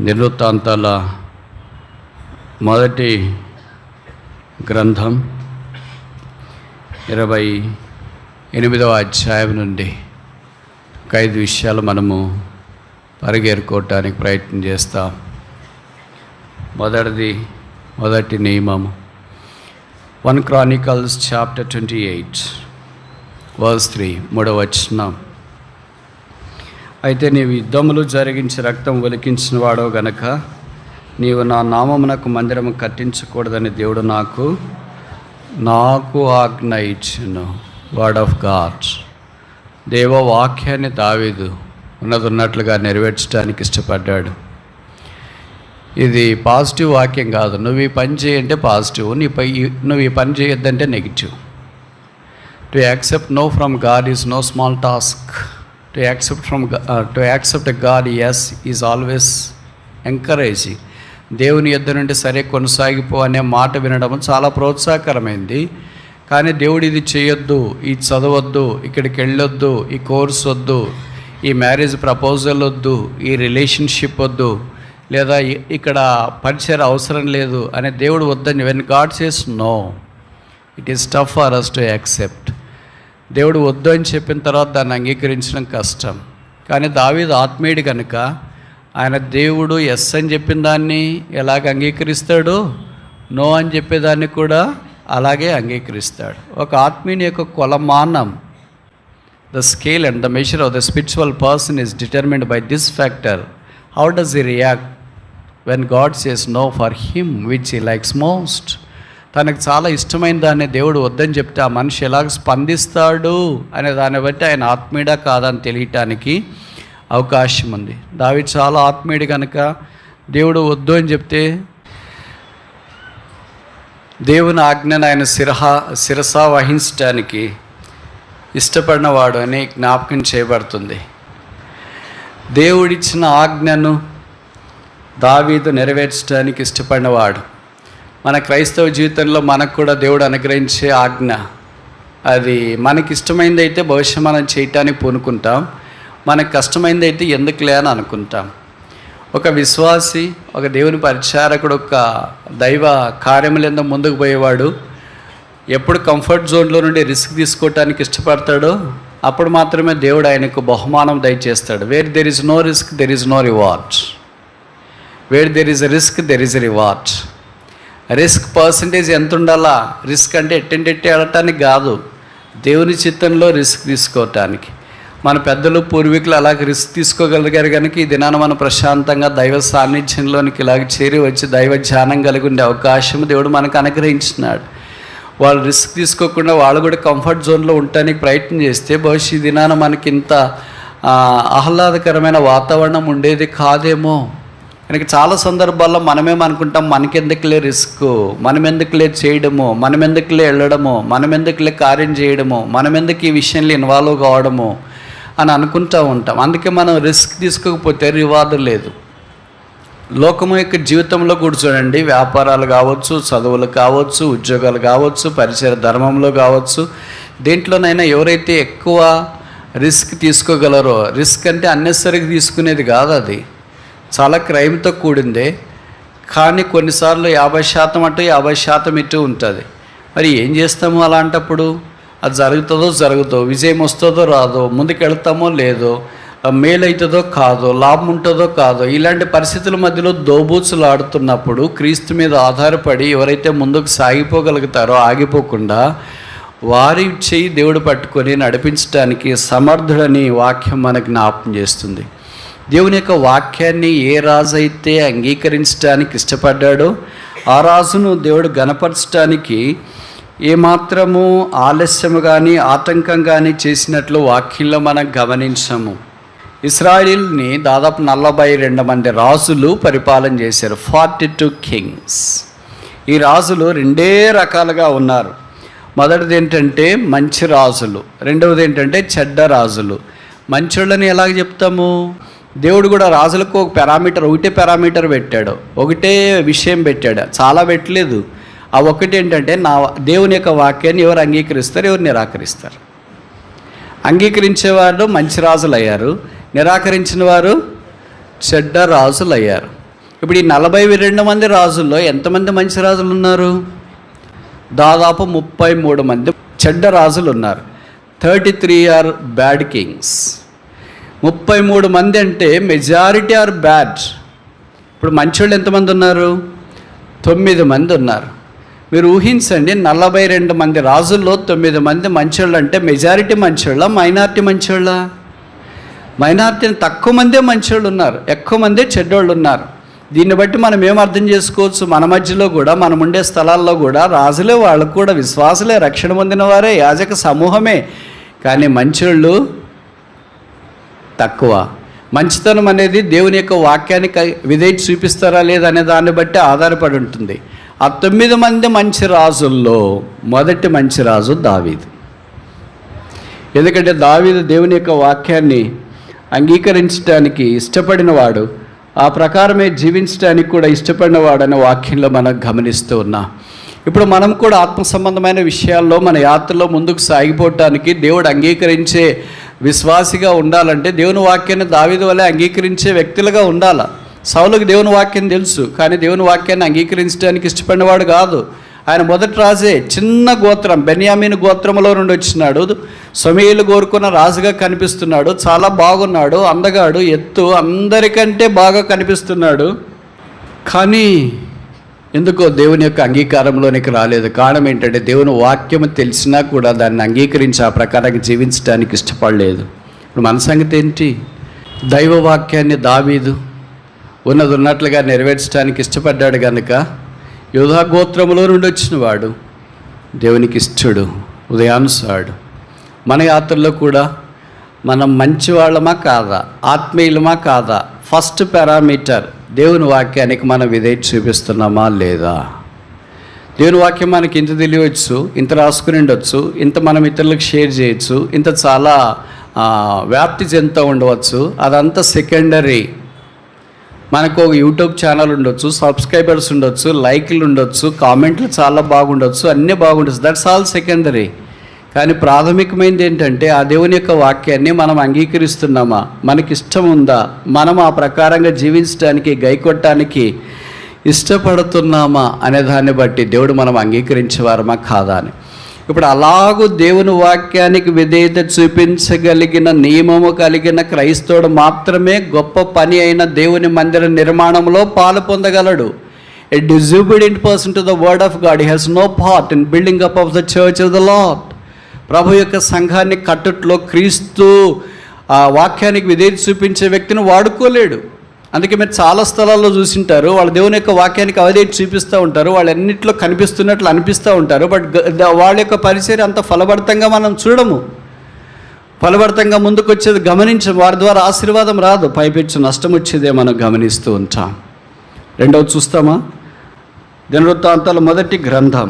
దినవృత్తాంతాల మొదటి గ్రంథం 28వ అధ్యాయం నుండి 5 విషయాలు మనము పరిగెరుకోవటానికి ప్రయత్నం చేస్తాం. మొదటి నియమము 1 Chronicles chapter 28 verse 3 3వ వచనం. అయితే నీవు యుద్ధములు జరిగించి రక్తం ఒలికించిన వాడో గనక నీవు నా నామమునకు మందిరము కట్టించకూడదని దేవుడు నాకు ఆజ్ఞ ఇచ్చును. Word of God. దేవ వాక్యాన్ని దావీదు ఉన్నట్లుగా నెరవేర్చడానికి ఇష్టపడ్డాడు. ఇది పాజిటివ్ వాక్యం కాదు. నువ్వు ఈ పని చేయంటే పాజిటివ్, నువ్వు ఈ పని చేయొద్దంటే negative. To accept no from God is no small task. To accept God, yes, is always encouraging. దేవుని యొద్ద నుండి సరే కొనసాగిపో అనే మాట వినడం చాలా ప్రోత్సాహకరమైంది. కానీ దేవుడు ఇది చేయొద్దు, ఇది చదవద్దు, ఇక్కడికి వెళ్ళొద్దు, ఈ కోర్స్ వద్దు, ఈ మ్యారేజ్ ప్రపోజల్ వద్దు, ఈ రిలేషన్షిప్ వద్దు, లేదా ఇక్కడ పరిచయం అవసరం లేదు అనే దేవుడు వద్దని when God says no, it is tough for us to accept. దేవుడు వద్దు అని చెప్పిన తర్వాత దాన్ని అంగీకరించడం కష్టం. కానీ దావీదు ఆత్మీయుడు కనుక ఆయన దేవుడు ఎస్ అని చెప్పిన దాన్ని ఎలాగ అంగీకరిస్తాడో నో అని చెప్పేదాన్ని కూడా అలాగే అంగీకరిస్తాడు. ఒక ఆత్మీయుని యొక్క కొలమానం, the scale and the measure of the spiritual person is determined by this factor. How does he react when God says no for him which he likes most. తనకు చాలా ఇష్టమైన దాన్ని దేవుడు వద్దని చెప్తే ఆ మనిషి ఎలాగ స్పందిస్తాడు అనే దాన్ని బట్టి ఆయన ఆత్మీయుడా కాదని తెలియటానికి అవకాశం ఉంది. దావీదు చాలా ఆత్మీయుడు కనుక దేవుడు వద్దు అని చెప్తే దేవుని ఆజ్ఞను ఆయన శిరస వహించడానికి ఇష్టపడినవాడు అని జ్ఞాపకం చేయబడుతుంది. దేవుడిచ్చిన ఆజ్ఞను దావీదు నెరవేర్చడానికి ఇష్టపడినవాడు. మన క్రైస్తవ జీవితంలో మనకు కూడా దేవుడు అనుగ్రహించే ఆజ్ఞ, అది మనకి ఇష్టమైంది అయితే భవిష్యత్తు మనం చేయటానికి పూనుకుంటాం, మనకు కష్టమైంది అయితే ఎందుకులే అని అనుకుంటాం. ఒక విశ్వాసి, ఒక దేవుని పరిచారకుడు, ఒక దైవ కార్యములందు ముందుకు పోయేవాడు ఎప్పుడు కంఫర్ట్ జోన్లో నుండి రిస్క్ తీసుకోవటానికి ఇష్టపడతాడో అప్పుడు మాత్రమే దేవుడు ఆయనకు బహుమానం దయచేస్తాడు. Where there is no risk there is no reward. Where there is risk there is reward. Risk percentage ఎంత ఉండాలా? రిస్క్ అంటే ఎట్టంటెట్టి ఆడటానికి కాదు, దేవుని చిత్తంలో రిస్క్ తీసుకోవటానికి. మన పెద్దలు పూర్వీకులు అలాగే రిస్క్ తీసుకోగలిగారు కనుక ఈ దినాన మనం ప్రశాంతంగా దైవ సాన్నిధ్యంలోనికి ఇలాగ చేరి వచ్చి దైవ ధ్యానం కలిగి ఉండే అవకాశం దేవుడు మనకు అనుగ్రహించినాడు. వాళ్ళు రిస్క్ తీసుకోకుండా వాళ్ళు కూడా కంఫర్ట్ జోన్లో ఉండటానికి ప్రయత్నం చేస్తే భవిష్యత్ దినాన మనకి ఇంత ఆహ్లాదకరమైన వాతావరణం ఉండేది కాదేమో. కనుక చాలా సందర్భాల్లో మనమేమనుకుంటాం, మనకెందుకులే రిస్క్, మనమెందుకులే చేయడము, మనమెందుకులే వెళ్ళడము, మనమెందుకులే కార్యం చేయడము, మనమెందుకు ఈ విషయంలో ఇన్వాల్వ్ కావడము అని అనుకుంటూ ఉంటాం. అందుకే మనం రిస్క్ తీసుకోకపోతే రివార్డు లేదు. లోకము యొక్క జీవితంలో కూడా చూడండి, వ్యాపారాలు కావచ్చు, చదువులు కావచ్చు, ఉద్యోగాలు కావచ్చు, పరిసర ధర్మంలో కావచ్చు, దేంట్లోనైనా ఎవరైతే ఎక్కువ రిస్క్ తీసుకోగలరో, రిస్క్ అంటే అన్నెసరిగా తీసుకునేది కాదు, అది చాలా క్రైమ్తో కూడిందే. కానీ కొన్నిసార్లు 50% అటు 50% ఇటు ఉంటుంది. మరి ఏం చేస్తాము అలాంటప్పుడు? అది జరుగుతుందో విజయం వస్తుందో రాదో, ముందుకు వెళ్తామో లేదో, మేలు అవుతుందో కాదో, లాభం ఉంటుందో కాదో, ఇలాంటి పరిస్థితుల మధ్యలో దోబూచులు ఆడుతున్నప్పుడు క్రీస్తు మీద ఆధారపడి ఎవరైతే ముందుకు సాగిపోగలుగుతారో ఆగిపోకుండా వారి చేయి దేవుడు పట్టుకొని నడిపించడానికి సమర్థుడని వాక్యం మనకు జ్ఞాపకం చేస్తుంది. దేవుని యొక్క వాక్యాన్ని ఏ రాజు అయితే అంగీకరించడానికి ఇష్టపడ్డాడో ఆ రాజును దేవుడు గణపరచడానికి ఏమాత్రము ఆలస్యము కానీ ఆటంకం కానీ చేసినట్లు వాక్యంలో మనం గమనించము. ఇశ్రాయేలుని దాదాపు 42 మంది రాజులు పరిపాలన చేశారు, 42 kings. ఈ రాజులు 2 రకాలుగా ఉన్నారు. మొదటిది ఏంటంటే మంచి రాజులు, రెండవది ఏంటంటే చెడ్డ రాజులు. మంచోళ్ళని ఎలాగ చెప్తాము? దేవుడు కూడా రాజులకు ఒకటే పారామీటర్ పెట్టాడు, ఒకటే విషయం పెట్టాడు, చాలా పెట్టలేదు. ఆ ఒకటి ఏంటంటే దేవుని యొక్క వాక్యాన్ని ఎవరు అంగీకరిస్తారు, ఎవరు నిరాకరిస్తారు. అంగీకరించేవారు మంచి రాజులు అయ్యారు, నిరాకరించిన వారు చెడ్డ రాజులు అయ్యారు. ఇప్పుడు ఈ 42 మంది రాజుల్లో ఎంతమంది మంచి రాజులు ఉన్నారు? దాదాపు 33 మంది చెడ్డ రాజులు ఉన్నారు. 33 ఆర్ బ్యాడ్ కింగ్స్. 33 మంది అంటే మెజారిటీ ఆర్ బ్యాడ్. ఇప్పుడు మంచోళ్ళు ఎంతమంది ఉన్నారు? 9 మంది ఉన్నారు. మీరు ఊహించండి, 42 మంది రాజుల్లో 9 మంది మంచోళ్ళు అంటే మెజారిటీ మంచోళ్ళ, మైనారిటీ మంచోళ్ళ? మైనారిటీ తక్కువ మందే మంచోళ్ళు ఉన్నారు, ఎక్కువ మందే చెడ్డోళ్ళు ఉన్నారు. దీన్ని బట్టి మనం ఏం అర్థం చేసుకోవచ్చు? మన మధ్యలో కూడా, మనం ఉండే స్థలాల్లో కూడా రాజులే, వాళ్ళకు కూడా విశ్వాసులే, రక్షణ పొందిన వారే, యాజక సమూహమే, కానీ మంచోళ్ళు తక్కువ. మంచితనం అనేది దేవుని యొక్క వాక్యానికి విధేయత చూపిస్తారా లేదా అనే దాన్ని బట్టి ఆధారపడి ఉంటుంది. ఆ 9 మంది మంచి రాజుల్లో మొదటి మంచి రాజు దావీదు. ఎందుకంటే దావీదు దేవుని యొక్క వాక్యాన్ని అంగీకరించడానికి ఇష్టపడినవాడు, ఆ ప్రకారమే జీవించడానికి కూడా ఇష్టపడినవాడు అనే వాక్యంలో మనం గమనిస్తూ ఉన్నాం. ఇప్పుడు మనం కూడా ఆత్మ సంబంధమైన విషయాల్లో మన యాత్రలో ముందుకు సాగిపోవటానికి దేవుడు అంగీకరించే విశ్వాసిగా ఉండాలంటే దేవుని వాక్యాన్ని దావీదు వలె అంగీకరించే వ్యక్తులుగా ఉండాలి. సౌలుకి దేవుని వాక్యం తెలుసు, కానీ దేవుని వాక్యాన్ని అంగీకరించడానికి ఇష్టపడినవాడు కాదు. ఆయన మొదటి రాజే, చిన్న గోత్రం బెన్యామీను గోత్రంలో నుండి వచ్చినాడు. సమూయేలు కోరుకున్న రాజుగా కనిపిస్తున్నాడు, చాలా బాగున్నాడు, అందగాడు, ఎత్తు అందరికంటే బాగా కనిపిస్తున్నాడు. కానీ ఎందుకో దేవుని యొక్క అంగీకారంలోనికి రాలేదు. కారణం ఏంటంటే దేవుని వాక్యము తెలిసినా కూడా దాన్ని అంగీకరించి ఆ ప్రకారంగా జీవించడానికి ఇష్టపడలేదు. ఇప్పుడు మన సంగతి ఏంటి? దైవ వాక్యాన్ని దావీదు ఉన్నట్లుగా నెరవేర్చడానికి ఇష్టపడ్డాడు కనుక యూదా గోత్రములో నుండి వచ్చిన వాడు, దేవునికి ఇష్టడు, ఉదయానుసాడు. మన యాత్రలో కూడా మనం మంచివాళ్ళమా కాదా, ఆత్మీయులమా కాదా, ఫస్ట్ పారామీటర్ దేవుని వాక్యానికి మనం విధేయత చూపిస్తున్నామా లేదా? దేవుని వాక్యం మనకి ఇంత తెలియవచ్చు, ఇంత రాసుకుని ఉండొచ్చు, ఇంత మనం ఇతరులకు షేర్ చేయొచ్చు, ఇంత చాలా వ్యాప్తి చెందుతూ ఉండవచ్చు, అదంతా సెకండరీ. మనకు ఒక యూట్యూబ్ ఛానల్ ఉండొచ్చు, సబ్స్క్రైబర్స్ ఉండొచ్చు, లైక్లు ఉండొచ్చు, కామెంట్లు చాలా బాగుండొచ్చు, అన్నీ బాగుండొచ్చు, దట్స్ ఆల్ సెకండరీ. కానీ ప్రాథమికమైనది ఏంటంటే ఆ దేవుని యొక్క వాక్యాన్ని మనం అంగీకరిస్తున్నామా, మనకి ఇష్టం ఉందా, మనం ఆ ప్రకారంగా జీవించడానికి గైకొట్టడానికి ఇష్టపడుతున్నామా అనే దాన్ని బట్టి దేవుడు మనం అంగీకరించేవారమా కాదా అని. ఇప్పుడు అలాగూ దేవుని వాక్యానికి విధేయత చూపించగలిగిన నియమము కలిగిన క్రైస్తవుడు మాత్రమే గొప్ప పని అయిన దేవుని మందిర నిర్మాణంలో పాలు పొందగలడు. A disobedient person to the word of God, he has no part in building up of the church of the Lord. ప్రభు యొక్క సంఘాన్ని కట్టుట్లో క్రీస్తు ఆ వాక్యానికి విధేయత చూపించే వ్యక్తిని వాడుకోలేడు. అందుకే మీరు చాలా స్థలాల్లో చూసింటారు, వాళ్ళు దేవుని యొక్క వాక్యానికి అవిధేయత చూపిస్తూ ఉంటారు, వాళ్ళు అన్నింటిలో కనిపిస్తున్నట్లు అనిపిస్తూ ఉంటారు, బట్ వాళ్ళ యొక్క పరిచర్య అంత ఫలభరితంగా మనం చూడము. ఫలభరితంగా ముందుకు వచ్చేది గమనించం, వారి ద్వారా ఆశీర్వాదం రాదు, పైపెచ్చు నష్టం వచ్చేదే మనం గమనిస్తూ ఉంటాం. రెండవది చూస్తామా? దినవృత్తాంతాల మొదటి గ్రంథం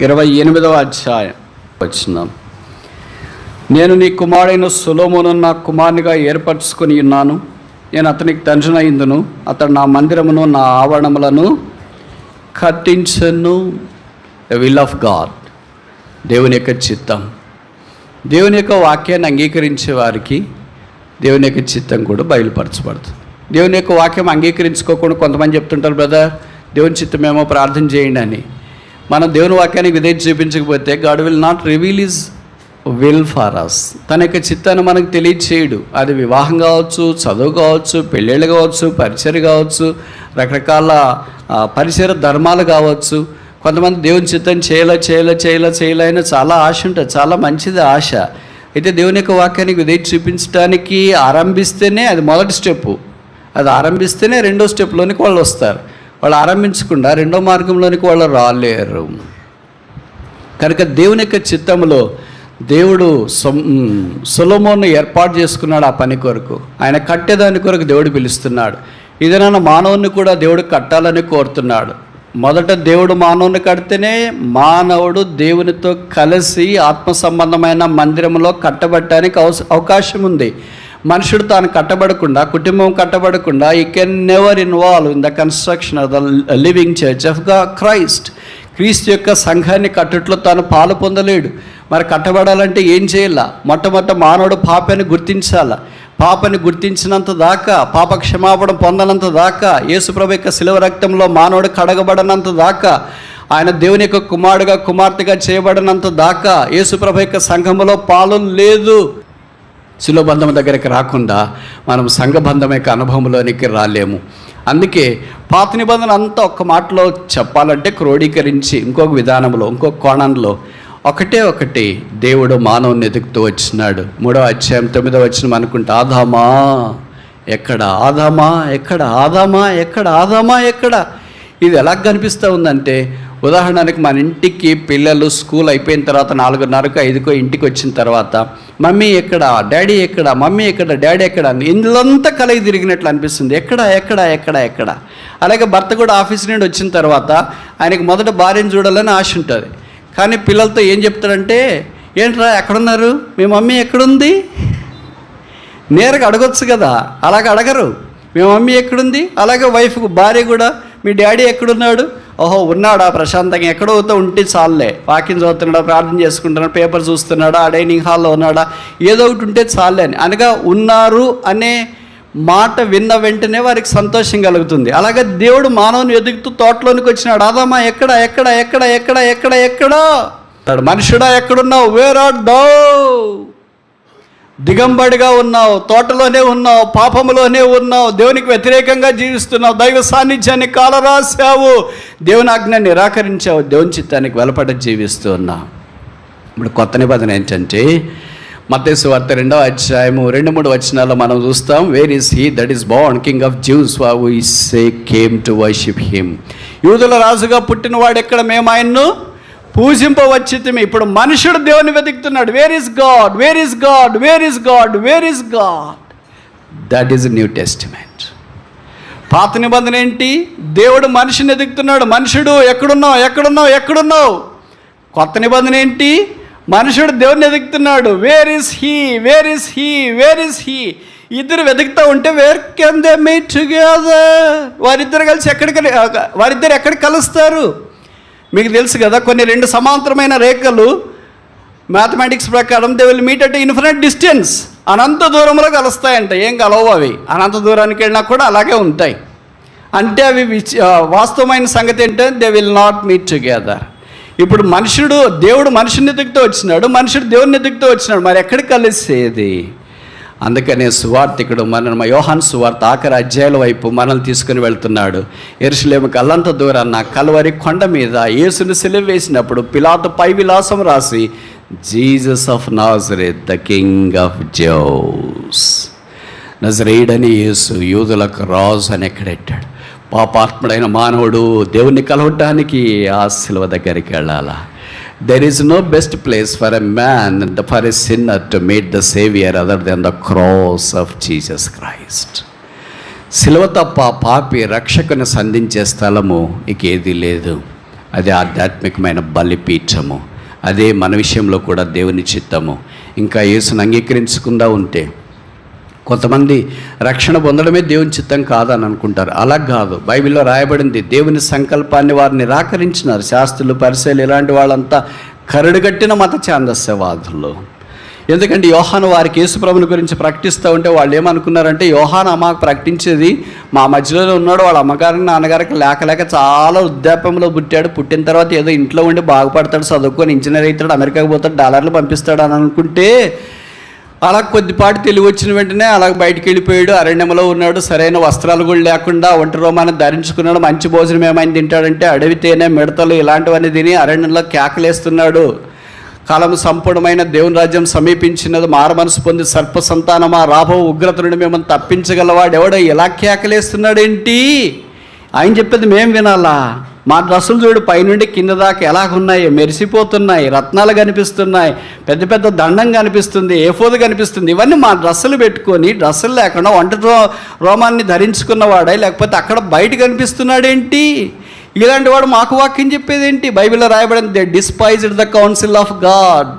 28వ అధ్యాయం వచ్చినాం. నేను నీ కుమారుడైన సొలొమోను నా కుమారునిగా ఏర్పరచుకొని ఉన్నాను, నేను అతనికి తండ్రినయిందును, అతడు నా మందిరమును నా ఆవరణములను కట్టించను. ద విల్ ఆఫ్ గాడ్, దేవుని యొక్క చిత్తం. దేవుని యొక్క వాక్యాన్ని అంగీకరించే వారికి దేవుని యొక్క చిత్తం కూడా బయలుపరచబడుతుంది. దేవుని యొక్క వాక్యం అంగీకరించుకోకుండా కొంతమంది చెప్తుంటారు, బ్రదర్ దేవుని చిత్తమేమో ప్రార్థన చేయండి అని. మనం దేవుని వాక్యానికి విధేయత చూపించకపోతే God will not reveal his will for us. తన యొక్క చిత్తాన్ని మనకు తెలియచేయడు. అది వివాహం కావచ్చు, చదువు కావచ్చు, పెళ్ళిళ్ళు కావచ్చు, పరిచర్య కావచ్చు, రకరకాల పరిసర ధర్మాలు కావచ్చు. కొంతమంది దేవుని చిత్తం చేయలేని చాలా ఆశ ఉంటుంది, చాలా మంచిది ఆశ. అయితే దేవుని యొక్క వాక్యానికి విధేయత చూపించడానికి ఆరంభిస్తేనే అది మొదటి స్టెప్పు. అది ఆరంభిస్తేనే రెండో స్టెప్లోనికి వాళ్ళు వస్తారు. వాళ్ళు ఆరంభించకుండా రెండో మార్గంలోనికి వాళ్ళు రాలేరు. కనుక దేవుని యొక్క చిత్తంలో దేవుడు సొలొమోను ఏర్పాటు చేసుకున్నాడు ఆ పని కొరకు. ఆయన కట్టేదాని కొరకు దేవుడు పిలుస్తున్నాడు. ఇదేనా మానవుని కూడా దేవుడు కట్టాలని కోరుతున్నాడు. మొదట దేవుడు మానవుని కడితేనే మానవుడు దేవునితో కలిసి ఆత్మ సంబంధమైన మందిరంలో కట్టబడటానికి అవకాశం ఉంది. మనుషుడు తాను కట్టబడకుండా, కుటుంబం కట్టబడకుండా ఈ can never involve in the construction of the living church of Christ. క్రీస్తు యొక్క సంఘాన్ని కట్టుట్లో తాను పాలు పొందలేడు. మరి కట్టబడాలంటే ఏం చేయాల? మొట్టమొదట మానవుడు పాపాన్ని గుర్తించాల. పాపని గుర్తించినంత దాకా, పాప క్షమాపణ పొందనంత దాకా, యేసుప్రభు యొక్క శిలువ రక్తంలో మానవుడు కడగబడనంత దాకా, ఆయన దేవుని యొక్క కుమారుడుగా కుమార్తెగా చేయబడినంత దాకా యేసుప్రభు యొక్క సంఘములో పాలు లేదు. శిలువ బంధం దగ్గరికి రాకుండా మనం సంఘబంధం యొక్క అనుభవంలోనికి రాలేము. అందుకే పాత నిబంధన అంతా ఒక్క మాటలో చెప్పాలంటే క్రోడీకరించి ఇంకొక విధానంలో, ఇంకొక కోణంలో ఒకటి దేవుడు మానవుని ఎదుగుతూ వచ్చినాడు. 3వ అధ్యాయం 9వ వచనం అనుకుంటా, ఆదామా ఎక్కడ, ఆదామా ఎక్కడ, ఆదామా ఎక్కడ, ఆదామా ఎక్కడ. ఇది ఎలా కనిపిస్తూ ఉందంటే, ఉదాహరణకి మన ఇంటికి పిల్లలు స్కూల్ అయిపోయిన తర్వాత 4:30 5 ఇంటికి వచ్చిన తర్వాత మమ్మీ ఎక్కడ, డాడీ ఎక్కడ, మమ్మీ ఎక్కడ, డాడీ ఎక్కడ, ఇందులోంతా కలిగి తిరిగినట్లు అనిపిస్తుంది. ఎక్కడ ఎక్కడ ఎక్కడ ఎక్కడ. అలాగే భర్త కూడా ఆఫీస్ నుండి వచ్చిన తర్వాత ఆయనకి మొదట భార్యను చూడాలని ఆశ ఉంటుంది. కానీ పిల్లలతో ఏం చెప్తాడంటే, ఏంట్రా ఎక్కడున్నారు, మీ మమ్మీ ఎక్కడుంది? నేరుగా అడగొచ్చు కదా, అలాగే అడగరు. మీ మమ్మీ ఎక్కడుంది? అలాగే వైఫ్కు భార్య కూడా, మీ డాడీ ఎక్కడున్నాడు? ఓహో ఉన్నాడా, ప్రశాంతంగా ఎక్కడో ఉంటే చాలులే, వాకింగ్ చదువుతున్నాడా, ప్రార్థన చేసుకుంటున్నాడా, పేపర్ చూస్తున్నాడా, ఆ డైనింగ్ హాల్లో ఉన్నాడా, ఏదో ఒకటి ఉంటే చాలులే అని. అనగా ఉన్నారు అనే మాట విన్న వెంటనే వారికి సంతోషం కలుగుతుంది. అలాగే దేవుడు మానవుని ఎదుగుతూ తోటలోనికి వచ్చినాడు. ఆదామా ఎక్కడ ఎక్కడ ఎక్కడ ఎక్కడ ఎక్కడ ఎక్కడ, మనుషుడా ఎక్కడున్నావు, వేర్ ఆర్ దౌ? దిగంబడిగా ఉన్నావు, తోటలోనే ఉన్నావు, పాపములోనే ఉన్నావు, దేవునికి వ్యతిరేకంగా జీవిస్తున్నావు, దైవ సాన్నిధ్యాన్ని కాలరాశావు, దేవుని ఆజ్ఞ నిరాకరించావు, దేవుని చిత్తానికి వెలపడ జీవిస్తూ ఉన్నావు. ఇప్పుడు కొత్త నిబంధన ఏంటంటే, మత్తయి సువార్త 2వ అధ్యాయము 2-3 వచనాల్లో మనం చూస్తాం, where is he that is Born king of juice who came to worship him. యూదుల రాజుగా పుట్టినవాడు ఎక్కడ, మేము ఆయన్ను పూజింపవచ్చితిమి. ఇప్పుడు మనుషుడు దేవుని వెతుకుతున్నాడు. Where is God, where is God, where is God, where is God. That is new testament. పాత నిబంధన ఏంటి? దేవుడు మనిషిని ఎదుగుతున్నాడు. మనుషుడు ఎక్కడున్నావు, ఎక్కడున్నావు, ఎక్కడున్నావు. కొత్త నిబంధన ఏంటి? మనుషుడు దేవుని ఎదుగుతున్నాడు. Where is he, where is he, where is he. ఇద్దరు వెతుకుతూ ఉంటే where can they meet together. వారిద్దరు కలిసి వారిద్దరు ఎక్కడికి కలుస్తారు? మీకు తెలుసు కదా, కొన్ని 2 సమాంతరమైన రేఖలు మ్యాథమెటిక్స్ ప్రకారం they will meet at infinite distance, అనంత దూరంలో కలుస్తాయంట. ఏం కలవు అవి, అనంత దూరానికి వెళ్ళినా కూడా అలాగే ఉంటాయి. అంటే అవి వాస్తవమైన సంగతి ఏంటంటే they will not meet together. ఇప్పుడు దేవుడు మనుషుని ఎదుగుతూ వచ్చినాడు, మనుషుడు దేవుని ఎదుగుతూ వచ్చినాడు, మరి ఎక్కడికి కలిసేది? అందుకనే సువార్తికుడు యోహాను సువార్త ఆఖరి అధ్యాయుల వైపు మనల్ని తీసుకుని వెళ్తున్నాడు. యెరూషలేముకి అల్లంత దూరాన కల్వరి కొండ మీద యేసుని సిలువ వేసినప్పుడు పిలాతు పై విలాసం రాసి, Jesus of Nazareth the king of Jews. నజరేయుడని యేసు యూదులకు రాజు అని ఎక్కడెట్టాడు. పాపాత్ముడైన మానవుడు దేవుణ్ణి కలవటానికి ఆ సిలువ దగ్గరికి వెళ్ళాలా? There is no best place for a man and for a sinner to meet the Savior other than the cross of Jesus Christ. సిలువ తప్ప పాపి రక్షకుని సంధించే స్థలము ఇకేది లేదు. అదే ఆధ్యాత్మికమైన బలిపీఠము. అదే మన విషయంలో కూడా దేవుని చిత్తము. ఇంకా యేసుని అంగీకరించకుండా ఉంటే కొంతమంది రక్షణ పొందడమే దేవుని చిత్తం కాదని అనుకుంటారు. అలా కాదు. బైబిల్లో రాయబడింది, దేవుని సంకల్పాన్ని వారు నిరాకరించినారు. శాస్త్రులు, పరిసయ్యులు ఇలాంటి వాళ్ళంతా కరడుగట్టిన మత ఛాందస్యవాదులు. ఎందుకంటే యోహాను వారికి యేసుప్రభుని గురించి ప్రకటిస్తూ ఉంటే వాళ్ళు ఏమనుకున్నారంటే, యోహాను అమ్మకు ప్రకటించేది మా మధ్యలోనే ఉన్నాడు, వాళ్ళ అమ్మగారికి నాన్నగారికి లేక చాలా వృద్ధాప్యంలో పుట్టాడు, పుట్టిన తర్వాత ఏదో ఇంట్లో ఉండి బాగుపడతాడు, చదువుకొని ఇంజనీర్ అవుతాడు, అమెరికాకి పోతాడు, డాలర్లు పంపిస్తాడు అని అనుకుంటే, అలా కొద్దిపాటి తెలివి వచ్చిన వెంటనే అలా బయటికి వెళ్ళిపోయాడు. అరణ్యంలో ఉన్నాడు, సరైన వస్త్రాలు కూడా లేకుండా ఒంటి రోమాన్ని ధరించుకున్నాడు. మంచి భోజనం ఏమైనా తింటాడంటే అడవి తేనె, మిడతలు ఇలాంటివన్నీ తిని అరణ్యంలో కేకలేస్తున్నాడు. కాలం సంపూర్ణమైన దేవుని రాజ్యం సమీపించినది, మారు మనసు పొంది సర్ప సంతానమా రాబో ఉగ్రత నుండి మిమ్మల్ని తప్పించగలవాడు ఎవడో ఇలా కేకలేస్తున్నాడేంటి? ఆయన చెప్పేది మేము వినాలా? మా డ్రస్సులు చూడు పైనుండి కింద దాకా ఎలాగున్నాయి, మెరిసిపోతున్నాయి, రత్నాలు కనిపిస్తున్నాయి, పెద్ద పెద్ద దండం కనిపిస్తుంది, ఏఫోదు కనిపిస్తుంది. ఇవన్నీ మా డ్రస్సులు పెట్టుకొని, డ్రస్సులు లేకుండా ఒంటి రోమాన్ని ధరించుకున్నవాడే, లేకపోతే అక్కడ బయట కనిపిస్తున్నాడేంటి? ఇలాంటి వాడు మాకు వాక్యం చెప్పేదేంటి? బైబిల్లో రాయబడింది, they despised the council of God.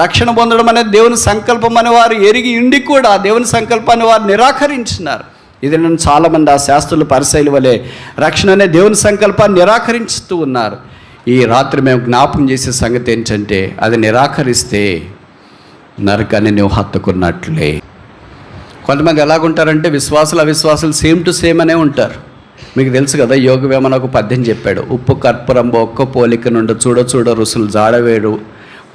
రక్షణ పొందడం అనేది దేవుని సంకల్పం అని వారు ఎరిగి ఉండి కూడా దేవుని సంకల్పాన్ని వారు నిరాకరించినారు. ఇది నేను చాలామంది ఆ శాస్త్రులు, పరిసయ్యుల వలె రక్షణ అనే దేవుని సంకల్పాన్ని నిరాకరిస్తూ ఉన్నారు. ఈ రాత్రి మేము జ్ఞాపకం చేసే సంగతి ఏంటంటే, అది నిరాకరిస్తే నరకాన్ని నువ్వు హత్తుకున్నట్లే. కొంతమంది ఎలాగుంటారంటే విశ్వాసులు అవిశ్వాసులు సేమ్ టు సేమ్ అనే ఉంటారు. మీకు తెలుసు కదా, యోగ వేమన ఒక పద్యం చెప్పాడు. ఉప్పు కర్పూరంబు ఒక్క పోలిక నుండి చూడ చూడ రుసులు జాడవేడు,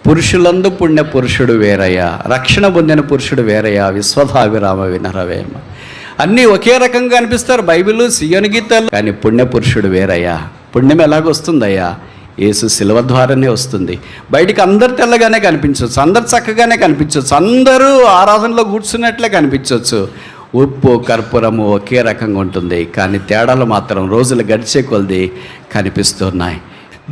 పురుషులందు పుణ్య పురుషుడు వేరయ్యా, రక్షణ పొందిన పురుషుడు వేరయ్యా, విశ్వధావిరామ వినరవేమ. అన్నీ ఒకే రకంగా అనిపిస్తారు, బైబిల్ సియోను గీతాలు, కానీ పుణ్య పురుషుడు వేరయ్యా. పుణ్యం ఎలాగొస్తుందయ్యా? యేసు శిలువ ద్వారానే వస్తుంది. బయటికి అందరు తెల్లగానే కనిపించవచ్చు, అందరు చక్కగానే కనిపించవచ్చు, అందరూ ఆరాధనలో కూర్చున్నట్లే కనిపించవచ్చు. ఉప్పు కర్పూరము ఒకే రకంగా ఉంటుంది, కానీ తేడాలు మాత్రం రోజులు గడిచే కొలది కనిపిస్తున్నాయి.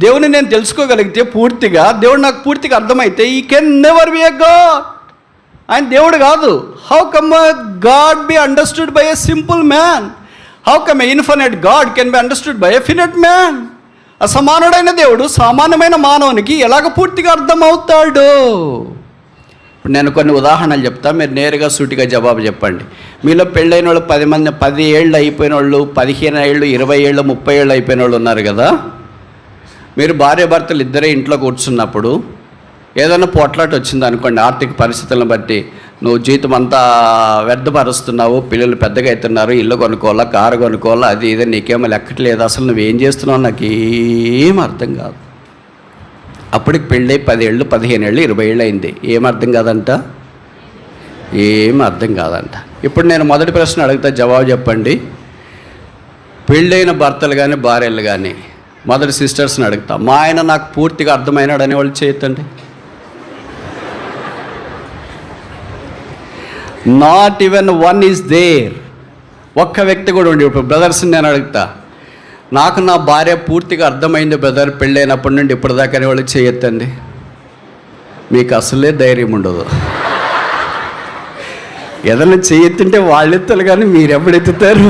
దేవుని నేను తెలుసుకోగలిగితే పూర్తిగా, దేవుడు నాకు పూర్తిగా అర్థమైతే, he can never be a God. ఆయన దేవుడు కాదు. How come God be understood by a simple man? How come a infinite God can be understood by a finite man? అసమానుడైన దేవుడు సామాన్యమైన మానవునికి ఎలాగ పూర్తిగా అర్థమవుతాడు? ఇప్పుడు నేను కొన్ని ఉదాహరణలు చెప్తాను, మీరు నేరుగా సూటిగా జవాబు చెప్పండి. మీలో పెళ్ళైన వాళ్ళు 10 మంది, 10 ఏళ్ళు అయిపోయిన వాళ్ళు, 15 ఏళ్ళు, 20 ఏళ్ళు, 30 ఏళ్ళు అయిపోయిన వాళ్ళు ఉన్నారు కదా. మీరు భార్యాభర్తలు ఇద్దరే ఇంట్లో కూర్చున్నప్పుడు ఏదైనా పోట్లాట వచ్చింది అనుకోండి, ఆర్థిక పరిస్థితులను బట్టి, నువ్వు జీతం అంతా వ్యర్థపరుస్తున్నావు, పిల్లలు పెద్దగా అవుతున్నారు, ఇల్లు కొనుక్కోవాలా, కారు కొనుక్కోవాలా, అది ఇది, నీకేమో లెక్కట్లేదు, అసలు నువ్వేం చేస్తున్నావు నాకు ఏం అర్థం కాదు. అప్పటికి పెళ్ళై 10 ఏళ్ళు, 15 ఏళ్ళు, 20 ఏళ్ళు అయింది. ఏం అర్థం కాదంట? ఏం అర్థం కాదంట. ఇప్పుడు నేను మొదటి ప్రశ్న అడుగుతా, జవాబు చెప్పండి. పెళ్ళైన భర్తలు కానీ భార్యలు కానీ మొదటి సిస్టర్స్ని అడుగుతా, మా ఆయన నాకు పూర్తిగా అర్థమైనాడు అనేవాళ్ళు చేయొద్దండి. Not even one is there. ఒక్క వ్యక్తి కూడా ఉండి. ఇప్పుడు బ్రదర్స్ని నేను అడుగుతా, నాకు నా భార్య పూర్తిగా అర్థమైంది బ్రదర్ పెళ్ళైనప్పటి నుండి ఇప్పటిదాకా అనేవాళ్ళు చేయొద్దండి. మీకు అసలే ధైర్యం ఉండదు. ఏదైనా చేయెత్తుంటే వాళ్ళు ఎత్తారు, కానీ మీరు ఎప్పుడు ఎత్తుతారు?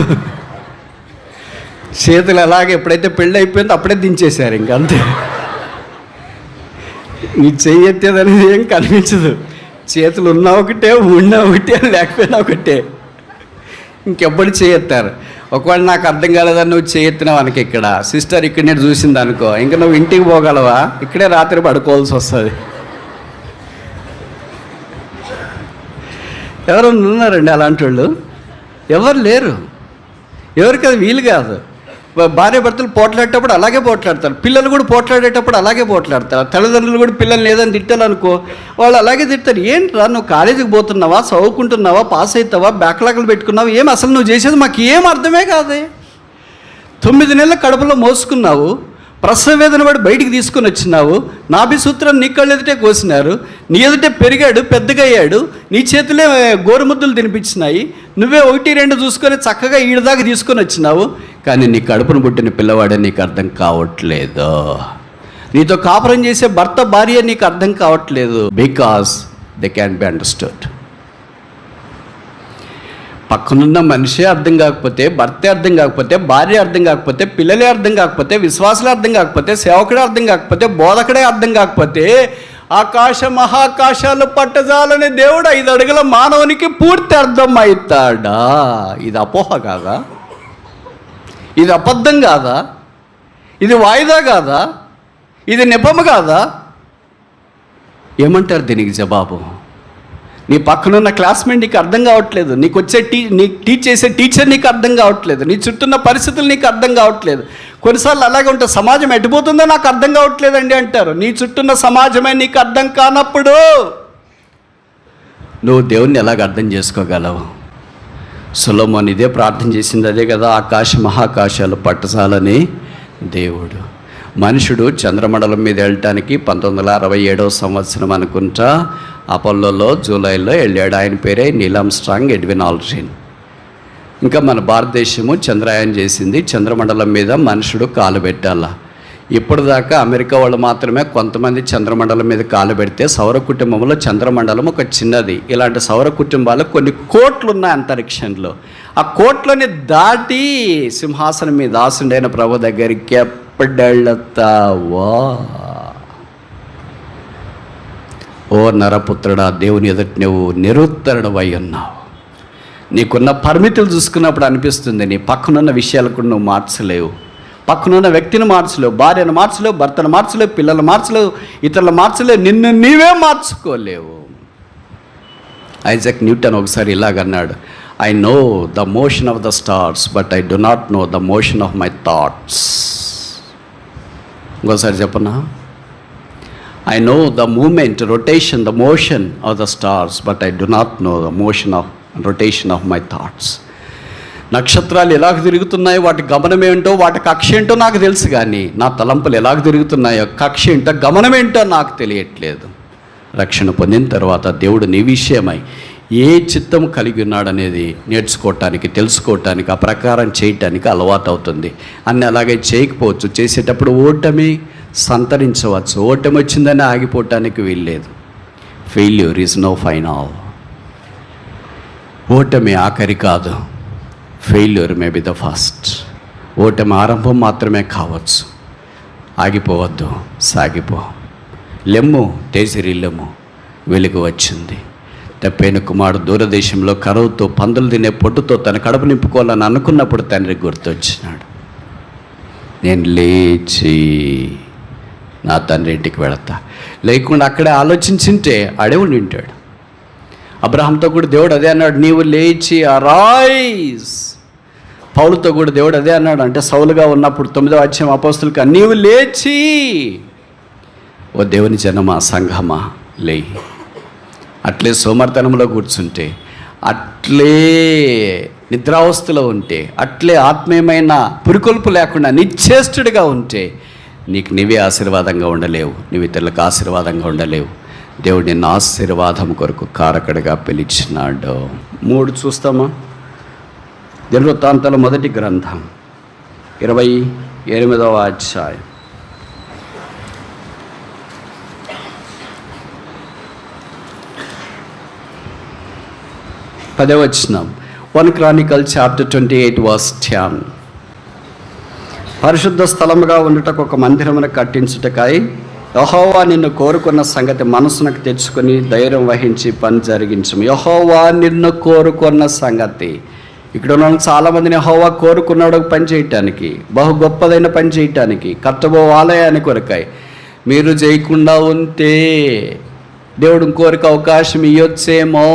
చేతులు అలాగే ఎప్పుడైతే పెళ్ళి అయిపోయిందో అప్పుడే దించేశారు, ఇంకంతే. నీ చెయ్యెత్తేదనేది ఏం కనిపించదు. చేతులు ఉన్నా ఒకటే, ఉన్నా ఒకటే, లేకపోయినా ఒకటే. ఇంకెప్పుడు చేయెత్తారు. ఒకవేళ నాకు అర్థం కాలేదని నువ్వు చేయెత్తినావు అనుకో, ఇక్కడ సిస్టర్ ఇక్కడ నేను చూసింది అనుకో, ఇంకా నువ్వు ఇంటికి పోగలవా? ఇక్కడే రాత్రి పడుకోవాల్సి వస్తుంది. ఎవరు ఉన్నారండి అలాంటి వాళ్ళు? ఎవరు లేరు. ఎవరికి అది వీలు కాదు. భార్య భర్తలు పోట్లాడేటప్పుడు అలాగే పోట్లాడతారు, పిల్లలు కూడా పోట్లాడేటప్పుడు అలాగే పోట్లాడతారు. తల్లిదండ్రులు కూడా పిల్లలు లేదని తిట్టాలనుకో, వాళ్ళు అలాగే తిడతారు. ఏంట్రా నువ్వు కాలేజీకి పోతున్నావా, చదువుకుంటున్నావా, పాస్ అవుతావా, బ్యాక్లాగ్లు పెట్టుకున్నావా, ఏం అసలు నువ్వు చేసేది మాకు ఏం అర్థమే కాదే. 9 నెలల కడుపులో మోసుకున్నావు, ప్రసవ వేదన పడి బయటికి తీసుకొని వచ్చినావు, నాభి సూత్రం నీ కళ్ళు ఎదుటే కోసినారు, నీ ఎదుటే పెరిగాడు, పెద్దగా అయ్యాడు, నీ చేతులే గోరుముద్దలు తినిపించినాయి, నువ్వే 1-2 చూసుకొని చక్కగా ఈడదాకా తీసుకొని వచ్చినావు, కానీ నీ కడుపును పుట్టిన పిల్లవాడే నీకు అర్థం కావట్లేదు. నీతో కాపురం చేసే భర్త భార్య నీకు అర్థం కావట్లేదు. Because they can be understood. పక్కనున్న మనిషే అర్థం కాకపోతే, భర్తే అర్థం కాకపోతే, భార్య అర్థం కాకపోతే, పిల్లలే అర్థం కాకపోతే, విశ్వాసులే అర్థం కాకపోతే, సేవకుడే అర్థం కాకపోతే, బోధకుడే అర్థం కాకపోతే, ఆకాశ మహాకాశాలు పట్టజాలని దేవుడు 5 అడుగుల మానవునికి పూర్తి అర్థం అవుతాడా? ఇది అపోహ కాదా? ఇది అబద్ధం కాదా? ఇది వాయిదా కాదా? ఇది నెపము కాదా? ఏమంటారు దీనికి జవాబు? నీ పక్కనున్న క్లాస్మేట్ నీకు అర్థం కావట్లేదు, నీకు వచ్చే నీకు టీచ్ చేసే టీచర్ నీకు అర్థం కావట్లేదు, నీ చుట్టూన్న పరిస్థితులు నీకు అర్థం కావట్లేదు. కొన్నిసార్లు అలాగే ఉంటుంది, సమాజం ఎటుపోతుందో నాకు అర్థం కావట్లేదండి అంటారు. నీ చుట్టూన్న సమాజమే నీకు అర్థం కానప్పుడు నువ్వు దేవుణ్ణి ఎలాగ అర్థం చేసుకోగలవు? సొలొమోను ఇదే ప్రార్థన చేసింది, అదే కదా, ఆకాశ మహాకాశాలు పట్టసాలని దేవుడు. మనుషుడు చంద్రమండలం మీద వెళ్ళటానికి 1967వ సంవత్సరం అనుకుంటా అపోలోలో జూలైలో వెళ్ళాడు. ఆయన పేరే నీల్ ఆర్మ్స్ట్రాంగ్, ఎడ్విన్ ఆల్డ్రిన్. ఇంకా మన భారతదేశము చంద్రయాన్ చేసింది. చంద్రమండలం మీద మనుషుడు కాలు పెట్టాలా. ఇప్పటిదాకా అమెరికా వాళ్ళు మాత్రమే కొంతమంది చంద్రమండలం మీద కాలు పెడితే, సౌర కుటుంబంలో చంద్రమండలం ఒక చిన్నది. ఇలాంటి సౌర కుటుంబాలు కొన్ని కోట్లు ఉన్నాయి అంతరిక్షంలో. ఆ కోట్లని దాటి సింహాసనం మీద ఆసుండైన ప్రభు దగ్గరికి ఎప్పుడెళ్తావా? ఓ నరపుత్రుడా, దేవుని ఎదుట నువ్వు నిరుత్తరుడవై ఉన్నావు. నీకున్న పరిమితులు చూసుకున్నప్పుడు అనిపిస్తుంది నీ పక్కనున్న విషయాలు కూడా నువ్వు మార్చలేవు, పక్కనున్న వ్యక్తిని మార్చలేవు, భార్యను మార్చలేవు, భర్తను మార్చలేవు, పిల్లలు మార్చలేవు, ఇతరులు మార్చలేవు, నిన్ను నీవే మార్చుకోలేవు. ఐజాక్ న్యూటన్ ఒకసారి ఇలాగన్నాడు, I know the motion of the stars but I do not know the motion of my thoughts. ఇంకోసారి చెప్పనా, I know the moment, rotation, the motion of the stars but I do not know the motion of rotation of my thoughts. నక్షత్రాలు ఎలాగ తిరుగుతున్నాయో వాటి గమనం ఏంటో, వాటి కక్ష ఏంటో నాకు తెలుసు, కానీ నా తలంపులు ఎలాగ తిరుగుతున్నాయో, కక్ష ఏంటో, గమనం ఏంటో నాకు తెలియట్లేదు. రక్షణ పొందిన తర్వాత దేవుడు నీ విషయమై ఏ చిత్తం కలిగి ఉన్నాడనేది నేర్చుకోవటానికి, తెలుసుకోవటానికి, ఆ ప్రకారం చేయటానికి అలవాటు అవుతుంది. అన్నీ అలాగే చేయకపోవచ్చు, చేసేటప్పుడు ఓటమి సంతరించవచ్చు. ఓటమి వచ్చిందని ఆగిపోవటానికి వీల్లేదు. Failure is no final. ఓటమి ఆఖరి కాదు, failure may be the first. ఓటమి ఆరంభం మాత్రమే కావచ్చు. ఆగిపోవద్దు, సాగిపో. లెమ్ము, తేజరిల్లెమ్ము, వెలుగు వచ్చింది. తప్పైన కుమారుడు దూరదేశంలో కరువుతో, పందులు తినే పొట్టుతో తన కడుపు నింపుకోవాలని అనుకున్నప్పుడు తండ్రికి గుర్తొచ్చినాడు. నేను లేచి నా తండ్రి ఇంటికి వెళతా. లేకుండా అక్కడే ఆలోచించింటే అడే ఉండి ఉంటాడు. అబ్రహాంతో కూడా దేవుడు అదే అన్నాడు, నీవు లేచి అరైజ్. పౌలుతో కూడా దేవుడు అదే అన్నాడు. అంటే సౌలుగా ఉన్నప్పుడు 9వ అధ్యాయం అపోస్తులకు, నీవు లేచి, ఓ దేవుని జనమా, సంఘమా, లేయి. అట్లే సోమర్తనంలో కూర్చుంటే, అట్లే నిద్రావస్థలో ఉంటే, అట్లే ఆత్మీయమైన పురికొల్పు లేకుండా నిశ్చేష్టుడిగా ఉంటే నీకు నీవే ఆశీర్వాదంగా ఉండలేవు, నీవు ఇతరులకు ఆశీర్వాదంగా ఉండలేవు. దేవుడు నిన్ను ఆశీర్వాదం కొరకు కారకుడిగా పిలిచినాడు. 3 చూస్తామా? దినవృత్తాంతాల మొదటి గ్రంథం 28వ అధ్యాయం 10వ వచనం. 1 Chronicles chapter 28 verse 10. పరిశుద్ధ స్థలముగా ఉండుటకు ఒక మందిరమును కట్టించుటకై యెహోవా నిన్ను కోరుకున్న సంగతి మనసునకు తెచ్చుకొని ధైర్యం వహించి పని జరిగించము. యెహోవా నిన్ను కోరుకున్న సంగతి. ఇక్కడ ఉన్న చాలామందిని యెహోవా కోరుకున్నాడు పని చేయటానికి, బహు గొప్పదైన పని చేయటానికి, కట్టబో ఆలయాన్ని కొరకాయి. మీరు చేయకుండా ఉంటే దేవుడు ఇంకోరికి అవకాశం ఇవ్వచ్చేమో,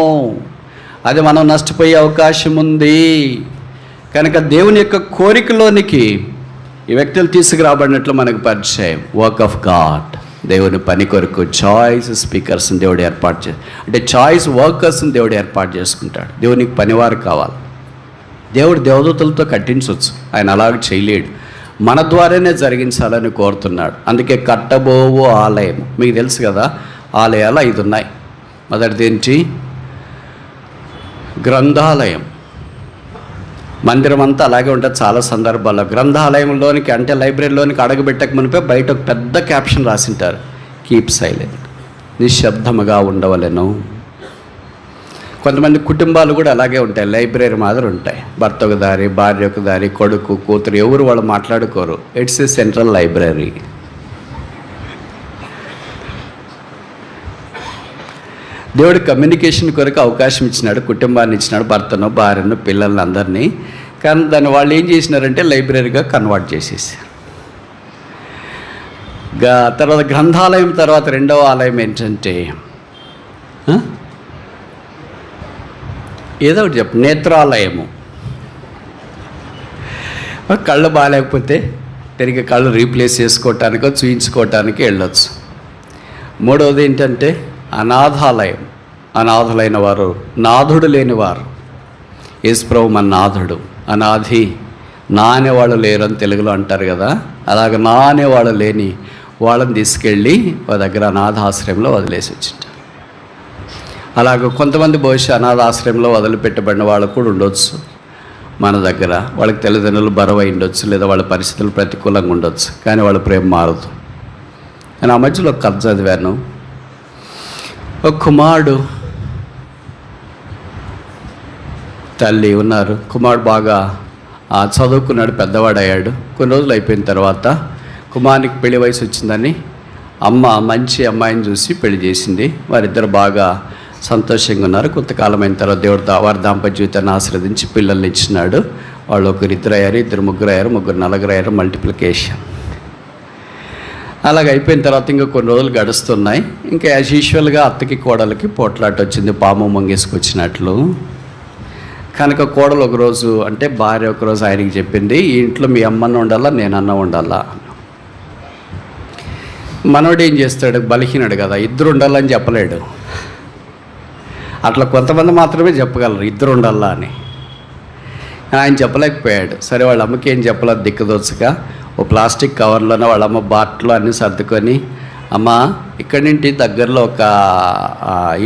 అది మనం నష్టపోయే అవకాశం ఉంది. కనుక దేవుని యొక్క కోరికలోనికి ఈ వ్యక్తులు తీసుకురాబడినట్లు మనకు పరిచయం. వర్క్ ఆఫ్ గాడ్, దేవుని పని కొరకు చాయిస్ స్పీకర్స్ని దేవుడు ఏర్పాటు అంటే చాయిస్ వర్కర్స్ని దేవుడు ఏర్పాటు చేసుకుంటాడు. దేవునికి పనివారు కావాలి. దేవుడు దేవదూతలతో కట్టించవచ్చు, ఆయన అలాగ చేయలేడు. మన ద్వారానే జరిగించాలని కోరుతున్నాడు. అందుకే కట్టబోవు ఆలయం. మీకు తెలుసు కదా, ఆలయాలు 5 ఉన్నాయి. మొదటిది ఏంటి? గ్రంథాలయం. మందిరం అంతా అలాగే ఉంటుంది. చాలా సందర్భాల్లో గ్రంథాలయంలోనికి అంటే లైబ్రరీలోనికి అడుగుపెట్టక మునిపే బయట ఒక పెద్ద క్యాప్షన్ రాసింటారు, కీప్ సైలెంట్, నిశ్శబ్దముగా ఉండవలెను. కొంతమంది కుటుంబాలు కూడా అలాగే ఉంటాయి, లైబ్రరీ మాదిరి ఉంటాయి. భర్త ఒక దారి, భార్య ఒక దారి, కొడుకు కూతురు ఎవరు వాళ్ళు మాట్లాడుకోరు. It's a central library. దేవుడు కమ్యూనికేషన్ కొరకు అవకాశం ఇచ్చినాడు, కుటుంబాన్ని ఇచ్చినాడు, భర్తను, భార్యను, పిల్లల్ని, అందరినీ. కానీ దాన్ని వాళ్ళు ఏం చేసినారంటే లైబ్రరీగా కన్వర్ట్ చేసేసారు. తర్వాత గ్రంథాలయం తర్వాత 2వ ఆలయం ఏంటంటే ఏదో ఒకటి చెప్పు, నేత్రాలయము. కళ్ళు బాగాలేకపోతే తిరిగి కళ్ళు రీప్లేస్ చేసుకోవటానికో చూయించుకోవటానికి వెళ్ళొచ్చు. 3వది ఏంటంటే అనాథాలయం. అనాథులైన వారు, నాథుడు లేనివారు. యేసుప్రభు మన నాథుడు. అనాథి, నానేవాళ్ళు లేరు అని తెలుగులో అంటారు కదా, అలాగ నానేవాళ్ళు లేని వాళ్ళని తీసుకెళ్ళి వాళ్ళ దగ్గర అనాథాశ్రయంలో వదిలేసి వచ్చింటారు. అలాగ కొంతమంది బహుశా అనాథాశ్రయంలో వదిలిపెట్టబడిన వాళ్ళు కూడా ఉండొచ్చు మన దగ్గర. వాళ్ళకి తల్లిదండ్రులు బరువు ఉండొచ్చు, లేదా వాళ్ళ పరిస్థితులు ప్రతికూలంగా ఉండొచ్చు, కానీ వాళ్ళ ప్రేమ మారదు. నేను ఆ మధ్యలో కథ చదివాను. ఒక కుమారుడు, తల్లి ఉన్నారు. కుమారుడు బాగా చదువుకున్నాడు, పెద్దవాడయ్యాడు. కొన్ని రోజులు అయిపోయిన తర్వాత కుమారునికి పెళ్లి వయసు వచ్చిందని అమ్మ మంచి అమ్మాయిని చూసి పెళ్లి చేసింది. వారిద్దరు బాగా సంతోషంగా ఉన్నారు. కొంతకాలం అయిన తర్వాత దేవుడు వారి దాంపత్య జీవితాన్ని ఆశీర్వదించి పిల్లల్ని ఇచ్చినాడు. వాళ్ళు 1 2 అయ్యారు, 2 3 అయ్యారు, 3 4 అయ్యారు, మల్టిప్లికేషన్. అలాగ అయిపోయిన తర్వాత ఇంకా కొన్ని రోజులు గడుస్తున్నాయి. ఇంకా యాజ్ యూజువల్గా అత్తకి కోడలకి పోట్లాట వచ్చింది, పాము మంగేసుకొచ్చినట్లు. కనుక కోడలు ఒకరోజు అంటే భార్య ఒకరోజు ఆయనకి చెప్పింది, ఈ ఇంట్లో మీ అమ్మన్న ఉండాలా నేనన్నా ఉండాలా. మనోడు ఏం చేస్తాడు, బలహీనుడు కదా, ఇద్దరు ఉండాలని చెప్పలేడు. అట్లా కొంతమంది మాత్రమే చెప్పగలరు ఇద్దరు ఉండాలా అని. ఆయన చెప్పలేకపోయాడు. సరే వాళ్ళ అమ్మకి ఏం చెప్పలేదు, దిక్కుదోచక ఓ ప్లాస్టిక్ కవర్లోనే వాళ్ళ అమ్మ బాట్లో అన్నీ సర్దుకొని, అమ్మ ఇక్కడి నుండి దగ్గరలో ఒక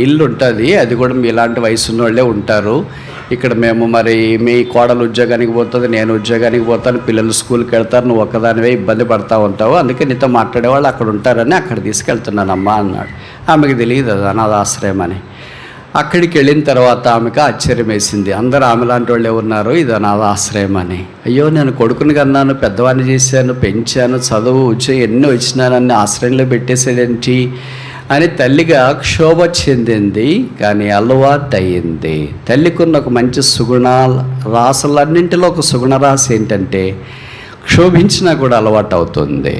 ఇల్లు ఉంటుంది, అది కూడా మీ ఇలాంటి వయసు ఉన్న వాళ్ళే ఉంటారు. ఇక్కడ మేము మరి మీ కోడలు ఉద్యోగానికి పోతుంది, నేను ఉద్యోగానికి పోతాను, పిల్లలు స్కూల్కి వెళ్తారు, నువ్వు ఒక్కదానివే ఇబ్బంది పడతా ఉంటావు, అందుకే నీతో మాట్లాడేవాళ్ళు అక్కడ ఉంటారని అక్కడ తీసుకెళ్తున్నానమ్మా అన్నాడు. ఆమెకు తెలియదు అది అనాథాశ్రయం అని. అక్కడికి వెళ్ళిన తర్వాత ఆమెకు ఆశ్చర్యం వేసింది, అందరూ ఆమె లాంటి వాళ్ళే ఉన్నారు, ఇది అనాథాశ్రయం అని. అయ్యో నేను కొడుకుని కన్నాను, పెద్దవాడిని చేశాను, పెంచాను, చదువు ఉద్యోగం ఎన్నో ఇచ్చినానని ఆశ్రయంలో పెట్టేసేదేంటి అని తల్లిగా క్షోభ చెందింది. కానీ అలవాటు అయ్యింది. తల్లికున్న ఒక మంచి రాసులన్నింటిలో ఒక సుగుణరాశి ఏంటంటే క్షోభించినా కూడా అలవాటు అవుతుంది.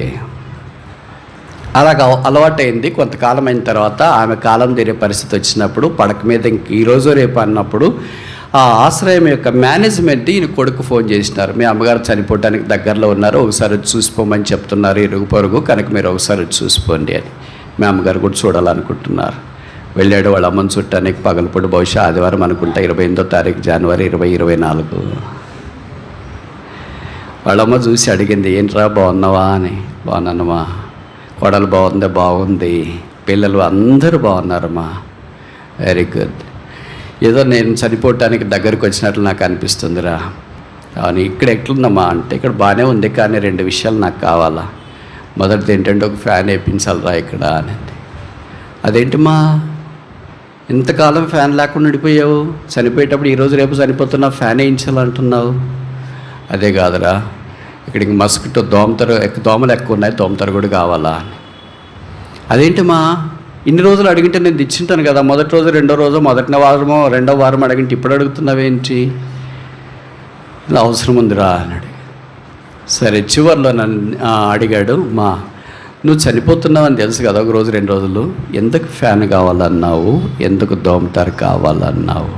అలాగ అలవాటైంది. కొంతకాలం అయిన తర్వాత ఆమె కాలం తీరే పరిస్థితి వచ్చినప్పుడు పడక మీద ఈరోజు రేపు అన్నప్పుడు ఆ ఆశ్రయం యొక్క మేనేజ్మెంట్ ఈయన కొడుకు ఫోన్ చేసినారు, మీ అమ్మగారు చనిపోవడానికి దగ్గరలో ఉన్నారు, ఒకసారి వచ్చి చూసిపోమని చెప్తున్నారు ఇరుగు పొరుగు, కనుక మీరు ఒకసారి వచ్చి చూసిపోండి అని. మీ అమ్మగారు కూడా చూడాలనుకుంటున్నారు. వెళ్ళాడు వాళ్ళ అమ్మని చుట్టానికి. పగలపూడి బహుశా ఆదివారం అనుకుంటా, 28వ తారీఖు జనవరి 2024. వాళ్ళమ్మ చూసి అడిగింది, ఏంట్రా బాగున్నావా అని. బాగున్నానమ్మా. కోడలు బాగుంది. బాగుంది. పిల్లలు అందరూ బాగున్నారమ్మా. Very good. ఏదో నేను చనిపోవటానికి దగ్గరికి వచ్చినట్లు నాకు అనిపిస్తుందిరా. కానీ ఇక్కడ ఎట్లుందమ్మా అంటే, ఇక్కడ బాగానే ఉంది, కానీ 2 విషయాలు నాకు కావాలా. మొదటిది ఏంటంటే ఒక ఫ్యాన్ వేయించాలిరా ఇక్కడ అనేది. అదేంటమ్మా ఇంతకాలం ఫ్యాన్ లేకుండా ఉండిపోయావు, చనిపోయేటప్పుడు ఈరోజు రేపు చనిపోతున్నావు, ఫ్యాన్ వేయించాలంటున్నావు. అదే కాదురా, ఇక్కడికి మస్కిటో దోమలు ఎక్కువ ఉన్నాయి, దోమతర కూడా కావాలా అని. అదేంటమ్మా ఇన్ని రోజులు అడిగింటే నేను తెచ్చింటాను కదా, మొదటి రోజు రెండో రోజు, మొదటి వారమో రెండో వారం అడిగింటే ఇప్పుడు అడుగుతున్నావేంటి, ఇలా అవసరం ఉందిరా అని. సరే చివరిలో నన్ను అడిగాడు, మా నువ్వు చనిపోతున్నావు అని తెలుసు కదా, ఒక రోజు 2 రోజులు, ఎందుకు ఫ్యాన్ కావాలన్నావు, ఎందుకు దోమతర కావాలన్నావు.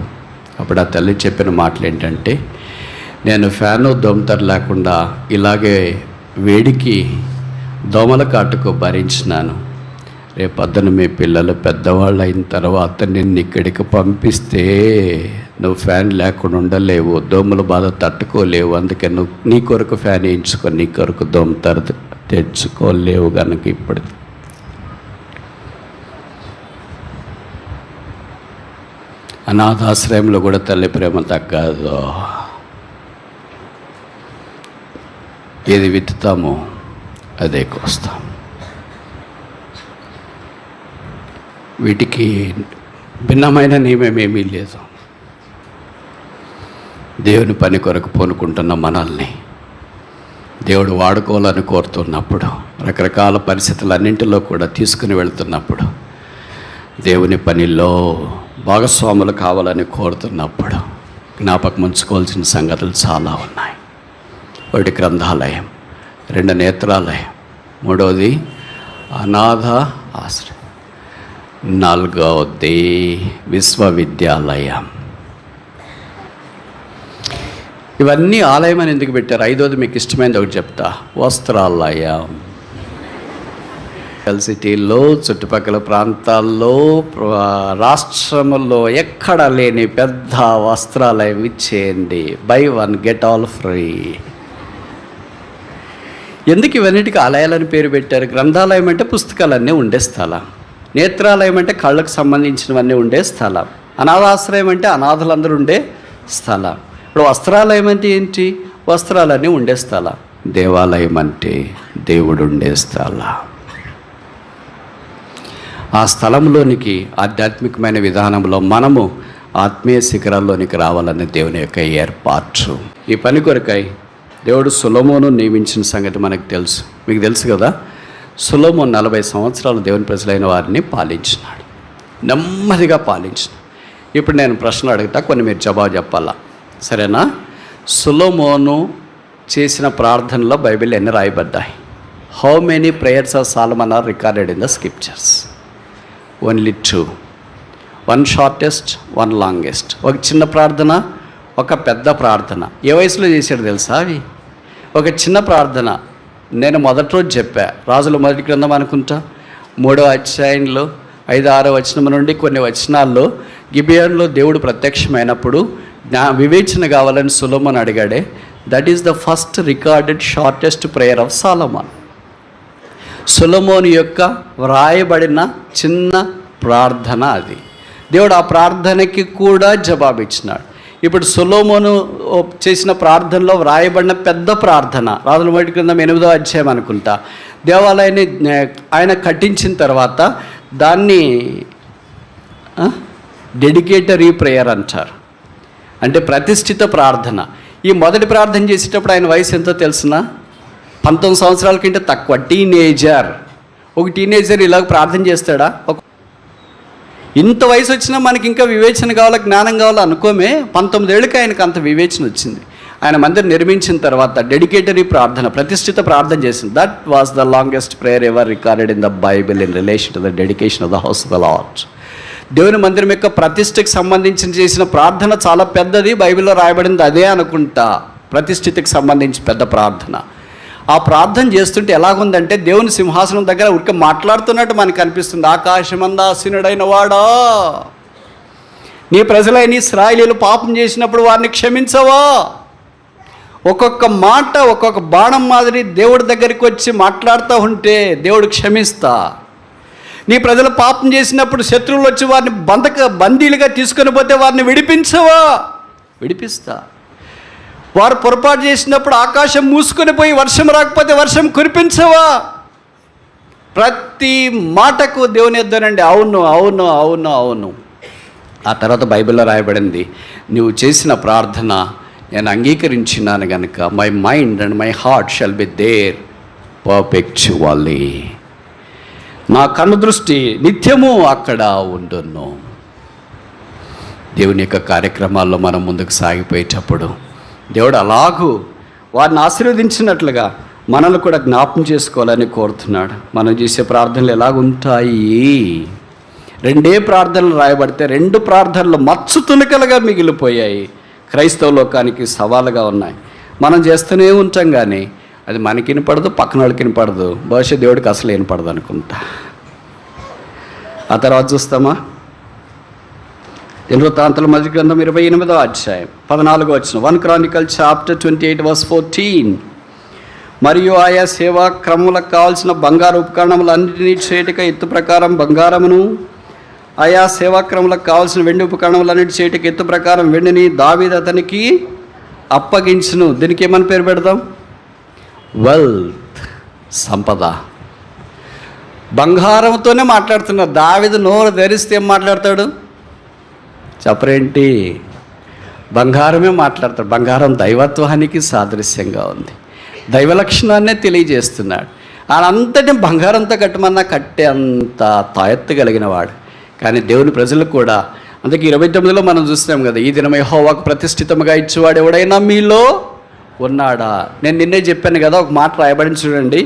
అప్పుడు ఆ తల్లి చెప్పిన మాటలు ఏంటంటే, నేను ఫ్యాను దోమతర లేకుండా ఇలాగే వేడికి దోమల కాటుకు భరించినాను. రేపొద్దున మీ పిల్లలు పెద్దవాళ్ళు అయిన తర్వాత నిన్ను ఇక్కడికి పంపిస్తే నువ్వు ఫ్యాన్ లేకుండా ఉండలేవు, దోమల బాధ తట్టుకోలేవు, అందుకే నువ్వు నీ కొరకు ఫ్యాన్ వేయించుకొని నీ కొరకు దోమతర తెచ్చుకోలేవు. కనుక ఇప్పుడు అనాథాశ్రయంలో కూడా తల్లి ప్రేమ తగ్గదు. ఏది విత్తుతామో అదే కోస్తాం. వీటికి భిన్నమైన నియమేమీ లేదు. దేవుని పని కొరకు పూనుకుంటున్న మనల్ని దేవుడు వాడుకోవాలని కోరుతున్నప్పుడు, రకరకాల పరిస్థితులన్నింటిలో కూడా తీసుకుని వెళ్తున్నప్పుడు, దేవుని పనిలో భాగస్వాములు కావాలని కోరుతున్నప్పుడు జ్ఞాపకం ఉంచుకోవాల్సిన సంగతులు చాలా ఉన్నాయి. 1 గ్రంథాలయం, 2 నేత్రాలయం, 3వది అనాథ ఆశ్రయం, 4వది విశ్వవిద్యాలయం. ఇవన్నీ ఆలయం అని ఎందుకు పెట్టారు? 5వది మీకు ఇష్టమైనది ఒకటి చెప్తా, వస్త్రాలయం. సిటీలో, చుట్టుపక్కల ప్రాంతాల్లో, రాష్ట్రములో ఎక్కడ లేని పెద్ద వస్త్రాలయం ఇచ్చేయండి. buy 1 get all free. ఎందుకు ఇవన్నిటికీ ఆలయాలని పేరు పెట్టారు? గ్రంథాలయం అంటే పుస్తకాలన్నీ ఉండే స్థలం, నేత్రాలయం అంటే కళ్ళకు సంబంధించినవన్నీ ఉండే స్థలం, అనాథాశ్రయం అంటే అనాథలందరూ ఉండే స్థలం. ఇప్పుడు వస్త్రాలయం అంటే ఏంటి? వస్త్రాలన్నీ ఉండే స్థలం. దేవాలయం అంటే దేవుడు ఉండే స్థలం. ఆ స్థలంలోనికి ఆధ్యాత్మికమైన విధానంలో మనము ఆత్మీయ శిఖరాల్లోనికి రావాలని దేవుని యొక్క ఏర్పాటు. ఈ పని కొరకై దేవుడు సొలొమోను నియమించిన సంగతి మనకు తెలుసు. మీకు తెలుసు కదా, సొలొమోను 40 సంవత్సరాలు దేవుని ప్రజలైన వారిని పాలించినాడు, నెమ్మదిగా పాలించినాడు. ఇప్పుడు నేను ప్రశ్నలు అడుగుతా, కొన్ని మీరు జవాబు చెప్పాలా, సరేనా? సొలొమోను చేసిన ప్రార్థనలో బైబిల్ ఎన్ని రాయబడ్డాయి? How many prayers of Solomon are recorded in the scriptures? Only 2. 1 shortest, 1 longest. ఒక చిన్న ప్రార్థన, ఒక పెద్ద ప్రార్థన. ఏ వయసులో చేశాడు తెలుసా అవి? ఒక చిన్న ప్రార్థన నేను మొదటి రోజు చెప్పా, రాజుల మొదటి గ్రంథం అనుకుంటా 3వ అధ్యాయంలో 5-6 వచనం నుండి కొన్ని వచనాల్లో గిబియోనులో దేవుడు ప్రత్యక్షమైనప్పుడు వివేచన కావాలని సొలొమోను అడిగాడే. That is the first recorded shortest prayer of Solomon. సొలొమోను యొక్క వ్రాయబడిన చిన్న ప్రార్థన అది. దేవుడు ఆ ప్రార్థనకి కూడా జవాబిచ్చినాడు. ఇప్పుడు సొలొమోను చేసిన ప్రార్థనలో వ్రాయబడిన పెద్ద ప్రార్థన రాజుల మొదటి గ్రంథం 8వ అధ్యాయం అనుకుంటా. దేవాలయాన్ని ఆయన కట్టించిన తర్వాత దాన్ని డెడికేటరీ ప్రేయర్ అంటారు, అంటే ప్రతిష్ఠిత ప్రార్థన. ఈ మొదటి ప్రార్థన చేసేటప్పుడు ఆయన వయసు ఎంతో తెలుసునా? 19 సంవత్సరాల కంటే తక్కువ, టీనేజర్. ఒక టీనేజర్ ఇలాగ ప్రార్థన చేస్తాడా? ఇంత వయసు వచ్చినా మనకి ఇంకా వివేచన కావాలా, జ్ఞానం కావాలా అనుకోమే. 19 ఏళ్ళకి ఆయనకు అంత వివేచన వచ్చింది. ఆయన మందిరం నిర్మించిన తర్వాత డెడికేటరీ ప్రార్థన, ప్రతిష్ఠిత ప్రార్థన చేసింది. That was the longest prayer ever recorded in the Bible in relation to the dedication of the house of the lord. దేవుని మందిరం యొక్క ప్రతిష్టకి సంబంధించి చేసిన ప్రార్థన చాలా పెద్దది. బైబిల్లో రాయబడింది అదే అనుకుంటా, ప్రతిష్ఠితకి సంబంధించి పెద్ద ప్రార్థన. ఆ ప్రార్థన చేస్తుంటే ఎలాగుందంటే దేవుని సింహాసనం దగ్గర ఉరికి మాట్లాడుతున్నట్టు మనకు అనిపిస్తుంది. ఆకాశమందాసీనుడైన వాడా, నీ ప్రజలైన ఇశ్రాయేలీయులు పాపం చేసినప్పుడు వారిని క్షమించవా? ఒక్కొక్క మాట ఒక్కొక్క బాణం మాదిరి దేవుడి దగ్గరికి వచ్చి మాట్లాడుతూ ఉంటే దేవుడు క్షమిస్తా. నీ ప్రజలు పాపం చేసినప్పుడు శత్రువులు వచ్చి వారిని బందీలుగా తీసుకొని పోతే వారిని విడిపించవా? విడిపిస్తా. వారు పొరపాటు చేసినప్పుడు ఆకాశం మూసుకొని పోయి వర్షం రాకపోతే వర్షం కురిపించవా? ప్రతి మాటకు దేవుని ఎద్దనండి అవును అవును అవును అవును. ఆ తర్వాత బైబిల్లో రాయబడింది, నువ్వు చేసిన ప్రార్థన నేను అంగీకరించినాను కనుక my mind and my heart shall be there perpetually. నా కన్ను దృష్టి నిత్యము అక్కడ ఉండును. దేవుని యొక్క కార్యక్రమాల్లో మనం ముందుకు సాగిపోయేటప్పుడు దేవుడు అలాగూ వారిని ఆశీర్వదించినట్లుగా మనల్ని కూడా జ్ఞాపం చేసుకోవాలని కోరుతున్నాడు. మనం చేసే ప్రార్థనలు ఎలాగుంటాయి? 2 ప్రార్థనలు రాయబడితే 2 ప్రార్థనలు మచ్చు తునకలుగా మిగిలిపోయాయి. క్రైస్తవ లోకానికి సవాలుగా ఉన్నాయి. మనం చేస్తూనే ఉంటాం కానీ అది మనకి వినపడదు, పక్కన వాళ్ళకి వినపడదు, బహుశా దేవుడికి అసలు వినపడదు అనుకుంటా. ఆ తర్వాత చూస్తామా, వృత్తాంతాల మొదటి గ్రంథం 28వ అధ్యాయం 14వ వచనం. 1 Chronicles chapter 28 verse 14. మరియు ఆయా సేవా క్రమములకు కావాల్సిన బంగారు ఉపకరణములన్నింటినీ చేయుటకు ఎత్తు ప్రకారం బంగారమును, ఆయా సేవాక్రములకు కావాల్సిన వెండి ఉపకరణములన్నిటి చేయుటకు ఎత్తు ప్రకారం వెండిని దావీదు అతనికి అప్పగించును. దీనికి ఏమని పేరు పెడదాం? వెల్త్, సంపద. బంగారంతోనే మాట్లాడుతున్నారు. దావీదు నోరు ధరిస్తే ఏం మాట్లాడతాడు చెప్పరేంటి? బంగారమే మాట్లాడతాడు. బంగారం దైవత్వానికి సాదృశ్యంగా ఉంది, దైవ లక్షణాన్నే తెలియజేస్తున్నాడు. అంతటి బంగారంతో కట్టమన్నా కట్టే అంత తాయెత్తు కలిగిన వాడు. కానీ దేవుని ప్రజలు కూడా అందుకే 29లో మనం చూస్తున్నాం కదా, ఈ దినం యెహోవాకు ప్రతిష్ఠితముగా ఇచ్చేవాడు ఎవడైనా మీలో ఉన్నాడా? నేను నిన్నే చెప్పాను కదా, ఒక మాట రాయబడింది చూడండి,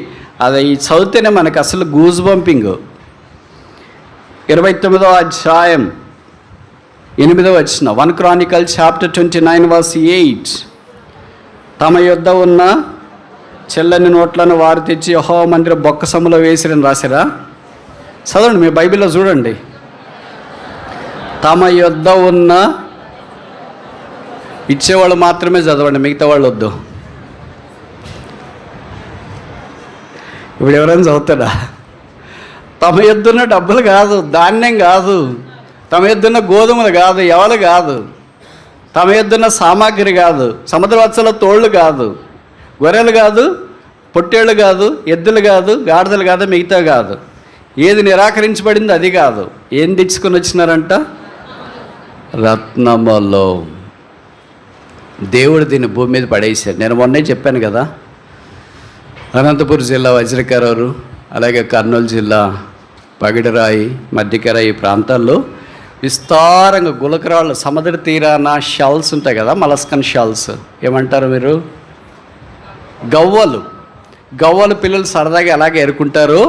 అది ఈ చదివితేనే మనకు అసలు గూజ్ బంపింగ్. 29వ అధ్యాయం 8వ వచనం. 1 Chronicles chapter 29 verse 8. తమ యొద్ద ఉన్న చెల్లని నోట్లను వారు తెచ్చి యెహోవా మందిర బొక్కసములో వేసిరని రాసిరా? చదవండి, మీ బైబిల్లో చూడండి. తమ యొద్ద ఉన్న, ఇచ్చేవాళ్ళు మాత్రమే చదవండి, మిగతా వాళ్ళు వద్దు. ఇప్పుడు ఎవరైనా చదువుతాడా? తమ యొద్దున్న డబ్బులు కాదు, ధాన్యం కాదు, తమ యొద్దున్న గోధుమలు కాదు, ఎవరు కాదు, తమ యొద్దున్న సామాగ్రి కాదు, సముద్రవత్సల తోళ్ళు కాదు, గొర్రెలు కాదు, పొట్టేళ్ళు కాదు, ఎద్దులు కాదు, గాడిదలు కాదు, మిగతా కాదు. ఏది నిరాకరించబడింది అది కాదు. ఏం తెచ్చుకొని వచ్చినారంట? రత్నములో. దేవుడు దీన్ని భూమి మీద పడేసాడు. నేను మొన్నే చెప్పాను కదా, అనంతపురం జిల్లా వజ్రకరూరు, అలాగే కర్నూలు జిల్లా పగిడిరాయి, మధ్యకర ఈ ప్రాంతాల్లో విస్తారంగా గులకరాళ్ళు, సముద్ర తీరాన షాల్స్ ఉంటాయి కదా, మలస్కన్ షాల్స్ ఏమంటారు మీరు? గవ్వలు. గవ్వల పిల్లలు సరదాగా ఎలాగ ఏరుకుంటారు,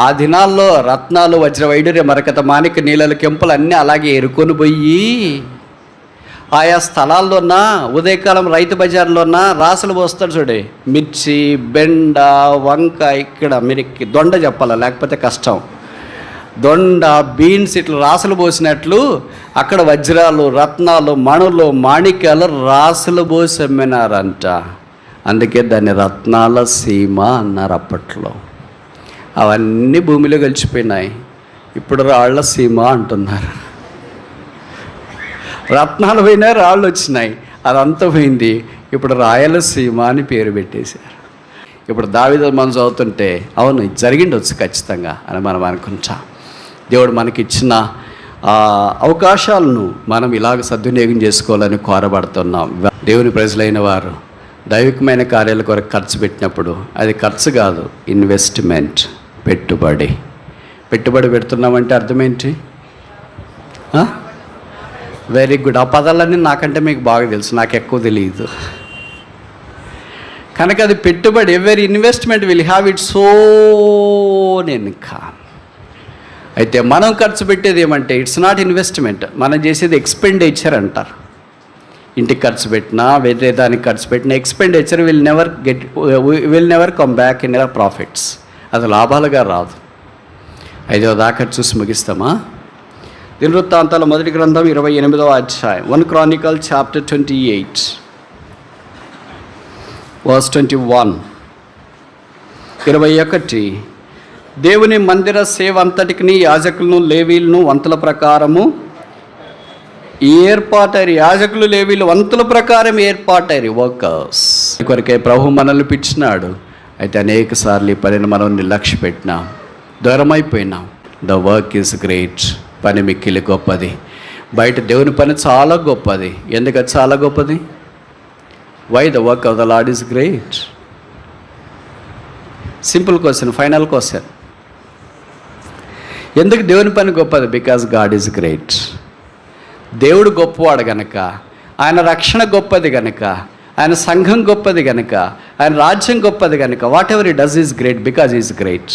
ఆ దినాల్లో రత్నాలు, వజ్ర వైడూర్య మరకత మాణిక నీళ్ళ కెంపులు అన్నీ అలాగే ఏరుకొని పోయి ఆయా స్థలాల్లోన ఉదయకాలం రైతు బజార్లోన రాసులు పోస్తాడు చూడే, మిర్చి, బెండ, వంకాయ, ఇక్కడ మీరు దొండ చెప్పాల లేకపోతే కష్టం, దొండ, బీన్స్ ఇట్లా రాసులు పోసినట్లు అక్కడ వజ్రాలు, రత్నాలు, మణులు, మాణిక్యాలు రాసులు పోసి అమ్మినారంట. అందుకే దాన్ని రత్నాల సీమ అన్నారు అప్పట్లో. అవన్నీ భూమిలో కలిసిపోయినాయి, ఇప్పుడు రాళ్ల సీమ అంటున్నారు. రత్నాలు పోయినాయి, రాళ్ళు వచ్చినాయి, అదంతా పోయింది, ఇప్పుడు రాయలసీమ అని పేరు పెట్టేశారు. ఇప్పుడు దావీదు మనం చదువుతుంటే అవును జరిగిండొచ్చు ఖచ్చితంగా అని మనం అనుకుంటాం. దేవుడు మనకిచ్చిన అవకాశాలను మనం ఇలాగ సద్వినియోగం చేసుకోవాలని కోరబడుతున్నాం. దేవుని ప్రజలైన వారు దైవికమైన కార్యాల కొరకు ఖర్చు పెట్టినప్పుడు అది ఖర్చు కాదు, ఇన్వెస్ట్మెంట్, పెట్టుబడి. పెట్టుబడి పెడుతున్నామంటే అర్థం ఏంటి? Very good. ఆ పదాలన్నీ నాకంటే మీకు బాగా తెలుసు, నాకు ఎక్కువ తెలియదు కనుక అది పెట్టుబడి. ఎవరి investment will have its own income. అయితే మనం ఖర్చు పెట్టేది ఏమంటే ఇట్స్ నాట్ ఇన్వెస్ట్మెంట్, మనం చేసేది ఎక్స్పెండిచర్ అంటారు. ఇంటికి ఖర్చు పెట్టినా వేరే దానికి ఖర్చు పెట్టినా expenditure will never come back in your profits. అది లాభాలుగా రాదు. 5వ దాకా చూసి ముగిస్తామా? దినవృత్తాంతాల మొదటి గ్రంథం 28వ అధ్యాయం, 1 Chronicle chapter 28 verse 21. 21. దేవుని మందిర సేవ అంతటికి యాజకులను లేవీలను వంతుల ప్రకారము ఏర్పాటైరి. యాజకులు లేవీలు వంతుల ప్రకారం ఏర్పాటైరి, వర్కర్స్ కొరకే ప్రభు మనల్ని పిలిచినాడు. అయితే అనేక సార్లు ఈ పనిని మనం నిర్లక్ష్య పెట్టినాం, దూరమైపోయినాం. The work is great. పని మిక్కిలి గొప్పది. బయట దేవుని పని చాలా గొప్పది. ఎందుకు చాలా గొప్పది? Why the work of the lord is great? Simple question, final question. ఎందుకు దేవుని పని గొప్పది? Because God is great. దేవుడు గొప్పవాడు గనక, ఆయన రక్షణ గొప్పది గనక, ఆయన సంఘం గొప్పది గనక, ఆయన రాజ్యం గొప్పది గనక, వాట్ ఎవర్ ఈ does is great because is great.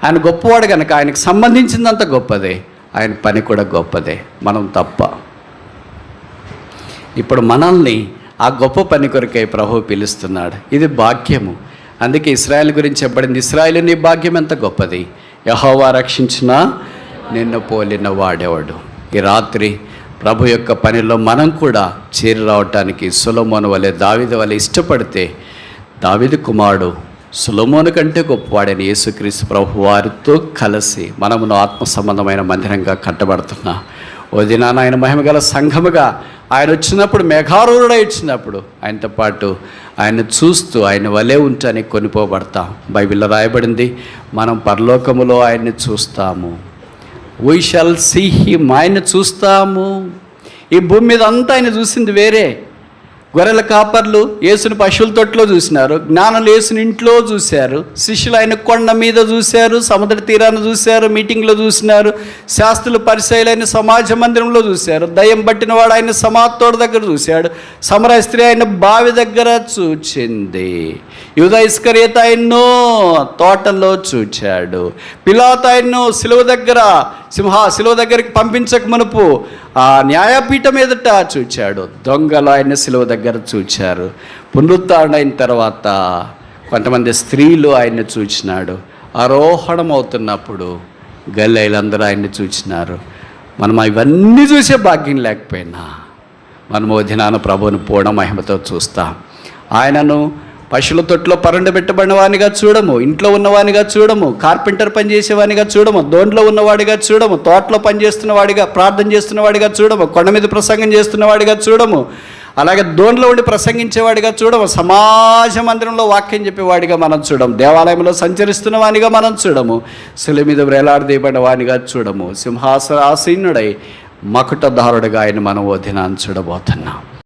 ఆయన గొప్పవాడు గనక ఆయనకు సంబంధించిందంత గొప్పదే, ఆయన పని కూడా గొప్పదే, మనం తప్ప. ఇప్పుడు మనల్ని ఆ గొప్ప పని కొరకే ప్రభువు పిలుస్తున్నాడు. ఇది భాగ్యము. అందుకే ఇశ్రాయేల్ గురించి చెప్పబడింది, ఇశ్రాయేలు నీ భాగ్యం ఎంత గొప్పది, యెహోవా రక్షించినా నిన్ను పోలిన వాడేవాడు. ఈ రాత్రి ప్రభు యొక్క పనిలో మనం కూడా చేరి రావటానికి సొలొమోను వలె, దావీదు వలె ఇష్టపడితే, దావీదు కుమారుడు సొలొమోను కంటే గొప్పవాడైన యేసుక్రీస్తు ప్రభు వారితో కలిసి మనమును ఆత్మ సంబంధమైన మందిరంగా కట్టబడుతున్నా. ఓ దినాన ఆయన మహిమగల సంఘముగా ఆయన వచ్చినప్పుడు, మేఘారూఢుడై వచ్చినప్పుడు ఆయనతో పాటు ఆయన చూస్తూ ఆయన వలె ఉంటానికి కొనిపోబడతాం. బైబిల్లో రాయబడింది, మనం పరలోకములో ఆయన్ని చూస్తాము. We shall see him. ఆయన చూస్తాము. ఈ భూమి మీద అంతా ఆయన చూసింది వేరే. గొర్రెల కాపర్లు యేసుని పశువుల తొట్టులో చూసినారు, జ్ఞానులు యేసుని ఇంట్లో చూశారు, శిష్యులు ఆయన కొండ మీద చూశారు, సముద్ర తీరాన్ని చూశారు, మీటింగ్లో చూసినారు, శాస్త్రులు పరిసయ్యులైన సమాజ మందిరంలో చూశారు, దయ్యం పట్టిన వాడు ఆయన సమాధి దగ్గర చూశాడు, సమరయ స్త్రీ ఆయన బావి దగ్గర చూచింది, యూదా ఇస్కరియోతు ఆయన్ను తోటలో చూచాడు, పిలాతు ఆయన్ను సిలువ దగ్గరికి పంపించక మునుపు ఆ న్యాయపీఠం ఎదుట చూచాడు, దొంగలు ఆయన సిలువ దగ్గర చూచారు. పునరుద్ధరణ అయిన తర్వాత కొంతమంది స్త్రీలు ఆయన్ని చూచినాడు. ఆరోహణం అవుతున్నప్పుడు గల్లీలందరూ ఆయన్ని చూచినారు. మనం ఇవన్నీ చూసే భాగ్యం లేకపోయినా మనము దినాన ప్రభువుని పూర్ణ మహిమతో చూస్తాం. ఆయనను పశువుల తొట్టులో పరుండబెట్టబడిన వానిగా చూడము, ఇంట్లో ఉన్నవానిగా చూడము, కార్పెంటర్ పని చేసేవానిగా చూడము, దోంట్లో ఉన్నవాడిగా చూడము, తోటలో పనిచేస్తున్నవాడిగా, ప్రార్థన చేస్తున్నవాడిగా చూడము, కొండ మీద ప్రసంగం చేస్తున్నవాడిగా చూడము, అలాగే దోంట్లో ఉండి ప్రసంగించేవాడిగా చూడము, సమాజ మందిరంలో వాక్యం చెప్పేవాడిగా మనం చూడము, దేవాలయంలో సంచరిస్తున్న వానిగా మనం చూడము, శిలువ మీద వేలాడదీయబడిన వానిగా చూడము, సింహాసనాసీనుడై మకుటధారుడిగా ఆయన మనం ఓ దినాన్ని చూడబోతున్నాం.